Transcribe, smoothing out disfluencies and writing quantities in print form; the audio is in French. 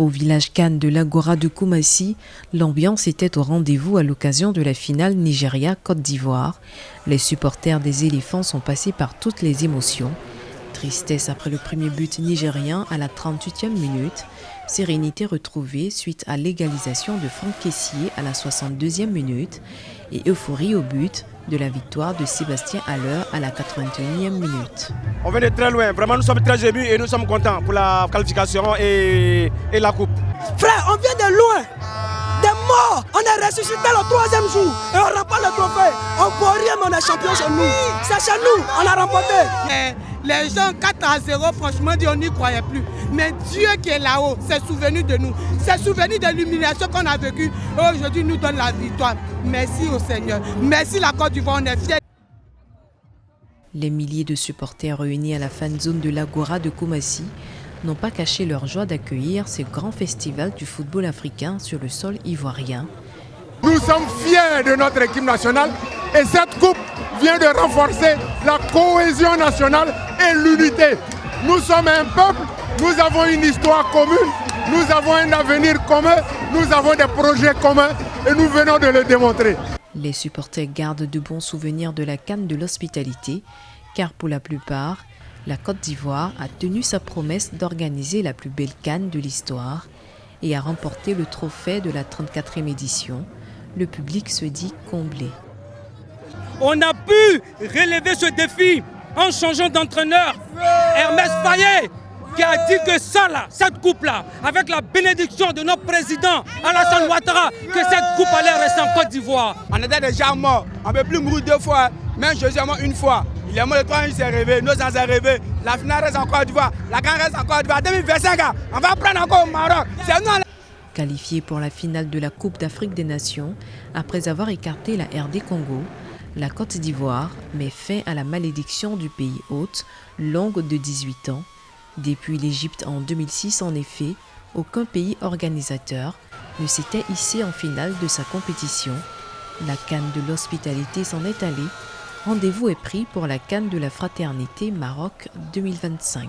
Au village Khan de l'Agora de Koumassi, l'ambiance était au rendez-vous à l'occasion de la finale Nigeria-Côte d'Ivoire. Les supporters des éléphants sont passés par toutes les émotions. Tristesse après le premier but nigérien à la 38e minute. Sérénité retrouvée suite à l'égalisation de Franck Kessié à la 62e minute. Et euphorie au but de la victoire de Sébastien Haller à la 81e minute. On vient de très loin, vraiment nous sommes très émus et nous sommes contents pour la qualification et la coupe. Frère, on vient de loin, des morts, on est ressuscité le 3e jour et on remporte le trophée. On ne peut rien, mais on est champion chez nous. C'est chez nous, on a remporté. Les gens 4-0, franchement, on n'y croyait plus. Mais Dieu qui est là-haut s'est souvenu de nous. S'est souvenu de l'humiliation qu'on a vécue. Et aujourd'hui, nous donne la victoire. Merci au Seigneur. Merci la Côte d'Ivoire, on est fiers. Les milliers de supporters réunis à la fan zone de l'Agora de Koumassi n'ont pas caché leur joie d'accueillir ce grand festival du football africain sur le sol ivoirien. Nous sommes fiers de notre équipe nationale et cette coupe vient de renforcer la cohésion nationale et l'unité. Nous sommes un peuple, nous avons une histoire commune, nous avons un avenir commun, nous avons des projets communs et nous venons de le démontrer. Les supporters gardent de bons souvenirs de la CAN de l'hospitalité, car pour la plupart, la Côte d'Ivoire a tenu sa promesse d'organiser la plus belle CAN de l'histoire et a remporté le trophée de la 34e édition. Le public se dit comblé. On a pu relever ce défi en changeant d'entraîneur. Hermès Faye qui a dit que ça là, cette coupe-là, avec la bénédiction de notre président Alassane Ouattara, que cette coupe allait rester en Côte d'Ivoire. On était déjà morts, on ne peut plus mourir 2 fois, même Jésus est mort 1 fois. Il est mort le 3, il s'est rêvé, nous on s'est rêvé. La finale reste en Côte d'Ivoire, la grande reste en Côte d'Ivoire. 2025, on va prendre encore au Maroc. C'est nous. Qualifié pour la finale de la Coupe d'Afrique des Nations, après avoir écarté la RD Congo, la Côte d'Ivoire met fin à la malédiction du pays hôte, longue de 18 ans. Depuis l'Égypte en 2006, en effet, aucun pays organisateur ne s'était hissé en finale de sa compétition. La CAN de l'hospitalité s'en est allée. Rendez-vous est pris pour la CAN de la fraternité Maroc 2025.